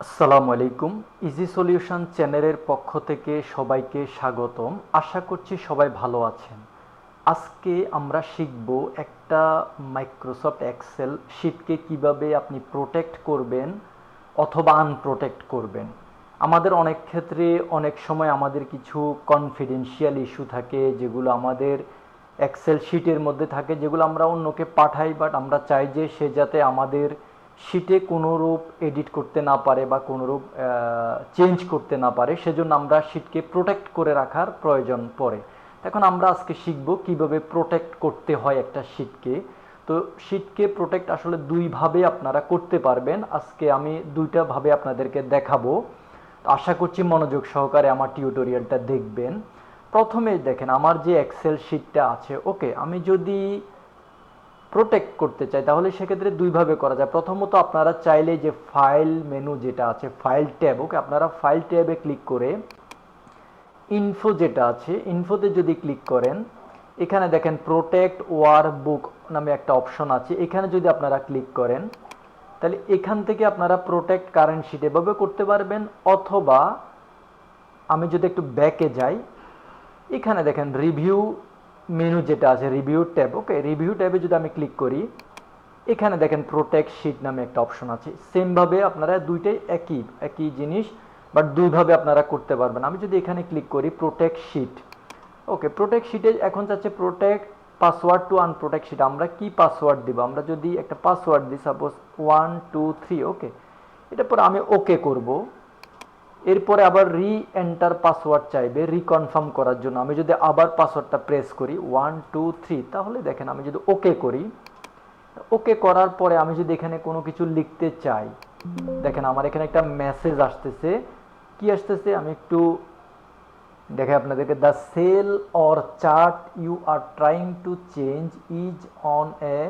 আসসালামু আলাইকুম। Easy solution চ্যানেলের পক্ষ থেকে সবাইকে স্বাগতম। আশা করছি সবাই ভালো আছেন। আজকে আমরা শিখব একটা মাইক্রোসফট এক্সেল শিটকে কিভাবে আপনি প্রোটেক্ট করবেন অথবা আনপ্রোটেক্ট করবেন। আমাদের অনেক ক্ষেত্রে অনেক সময় আমাদের কিছু কনফিডেন্সিয়াল ইস্যু থাকে, যেগুলো আমাদের এক্সেল শিটের মধ্যে থাকে, যেগুলো আমরা অন্যকে পাঠাই, বাট আমরা চাই যে সে যাতে আমাদের শিটে কোনোরূপ এডিট করতে না পারে বা কোনোরূপ চেঞ্জ করতে না পারে, সেজন্য আমরা শিটকে প্রোটেক্ট করে রাখার প্রয়োজন পড়ে। এখন আমরা আজকে শিখব কিভাবে প্রোটেক্ট করতে হয় একটা শিটকে। তো শিটকে প্রোটেক্ট আসলে দুইভাবে আপনারা করতে পারবেন। আজকে আমি দুইটা ভাবে আপনাদেরকে দেখাবো। আশা করছি মনোযোগ সহকারে আমার টিউটোরিয়ালটা দেখবেন। প্রথমে দেখেন আমার যে এক্সেল শিটটা আছে, ওকে, আমি যদি প্রোটেক্ট করতে চাই তাহলে সেক্ষেত্রে দুইভাবে করা যায়। প্রথমত আপনারা চাইলে যে ফাইল মেনু যেটা আছে, ফাইল ট্যাব, ওকে, আপনারা ফাইল ট্যাবে ক্লিক করে ইনফো যেটা আছে, ইনফোতে যদি ক্লিক করেন, এখানে দেখেন প্রোটেক্ট ওয়ার্কবুক নামে একটা অপশন আছে। এখানে যদি আপনারা ক্লিক করেন তাহলে এখান থেকে আপনারা প্রোটেক্ট কারেন্ট শিট এভাবে করতে পারবেন, অথবা আমি যদি একটু ব্যাকে যাই, এখানে দেখেন রিভিউ মেনু যেটা আছে, রিভিউ ট্যাব, ওকে, রিভিউ ট্যাবে যদি আমি ক্লিক করি, এখানে দেখেন প্রোটেক্ট শিট নামে একটা অপশন আছে। সেমভাবে আপনারা দুইটাই একই একই জিনিস, বাট দুইভাবে আপনারা করতে পারবেন। আমি যদি এখানে ক্লিক করি প্রোটেক্ট শিট, ওকে, প্রোটেক্ট শিটে এখন যাচ্ছে protect password two unprotect sheet. আমরা কি পাসওয়ার্ড দিব? আমরা যদি একটা পাসওয়ার্ড দিই, সাপোজ 123, ওকে, এটা পরে আমি ওকে করব। এরপরে আবার রি এন্টার পাসওয়ার্ড চাইবে রিকনফার্ম করার জন্য। আমি যদি আবার পাসওয়ার্ডটা প্রেস করি 123, তাহলে দেখেন আমি যদি ওকে করি, ওকে করার পরে আমি যদি এখানে কোনো কিছু লিখতে চাই, দেখেন আমার এখানে একটা মেসেজ আসতেছে। কি আসতেছে আমি একটু দেখে আপনাদেরকে, the cell or chart you are trying to change is on a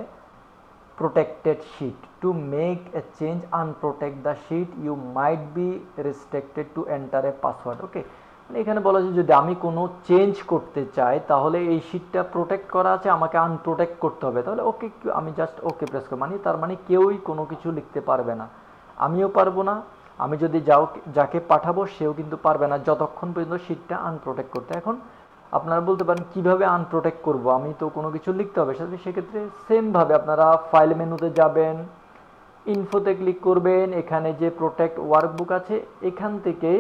protected sheet. To make a change, unprotect the sheet. You might be restricted to enter a password. ওকে, মানে এখানে বলা যায় যদি আমি কোনো চেঞ্জ করতে চাই তাহলে এই শিটটা প্রোটেক্ট করা আছে, আমাকে আনপ্রোটেক্ট করতে হবে। তাহলে ওকে, আমি জাস্ট ওকে প্রেস করি, মানে তার মানে কেউই কোনো কিছু লিখতে পারবে না, আমিও পারবো না, আমি যদি যাকে পাঠাবো সেও কিন্তু পারবে না, যতক্ষণ পর্যন্ত শিটটা আনপ্রোটেক্ট করতে। এখন আপনারা বলতে পারেন কিভাবে আনপ্রোটেক্ট করব, আমি তো কোনো কিছু লিখতে হবে। সেক্ষেত্রে সেমভাবে আপনারা ফাইল মেনুতে যাবেন, ইনফোতে ক্লিক করবেন, এখানে যে প্রোটেক্ট ওয়ার্কবুক আছে এখান থেকে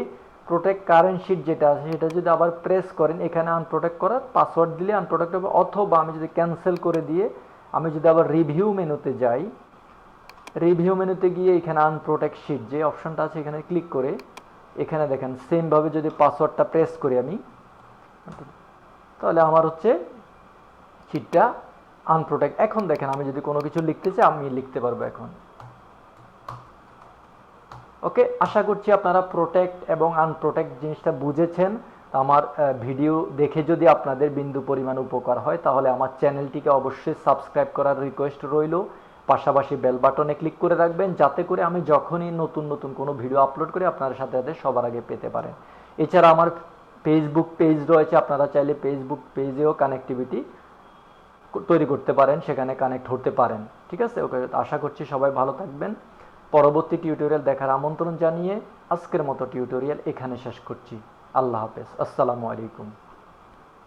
প্রোটেক্ট কারেন্ট শিট যেটা আছে সেটা যদি আবার প্রেস করেন, এখানে আনপ্রোটেক্ট করার পাসওয়ার্ড দিলে আনপ্রোটেক্ট হবে। অথবা আমি যদি ক্যান্সেল করে দিয়ে আমি যদি আবার রিভিউ মেনুতে যাই, রিভিউ মেনুতে গিয়ে এখানে আনপ্রোটেক্ট শিট যে অপশনটা আছে এখানে ক্লিক করে, এখানে দেখেন সেমভাবে যদি পাসওয়ার্ডটা প্রেস করি আমি, তাহলে আমার হচ্ছে শিটটা আনপ্রোটেক্ট। এখন দেখেন আমি যদি কোনো কিছু লিখতে চাই আমি লিখতে পারবো এখন। ওকে, আশা করছি আপনারা প্রোটেক্ট এবং আনপ্রোটেক্ট জিনিসটা বুঝেছেন। আমার ভিডিও দেখে যদি আপনাদের বিন্দু পরিমাণ উপকার হয় তাহলে আমার চ্যানেলটিকে অবশ্যই সাবস্ক্রাইব করার রিকোয়েস্ট রইল। পাশাপাশি বেল বাটনে ক্লিক করে রাখবেন, যাতে করে আমি যখনই নতুন নতুন কোনো ভিডিও আপলোড করি আপনার সাথে সাথে সবার আগে পেতে পারেন। এছাড়া আমার ফেসবুক পেজ রয়েছে, আপনারা চাইলে ফেসবুক পেজেও কানেক্টিভিটি তৈরি করতে পারেন, সেখানে কানেক্ট হতে পারেন। ঠিক আছে, ওকে, আশা করছি সবাই ভালো থাকবেন। পরবর্তী টিউটোরিয়াল দেখার আমন্ত্রণ জানিয়ে আজকের মতো টিউটোরিয়াল এখানে শেষ করছি। আল্লাহ হাফেজ, আসসালামু আলাইকুম।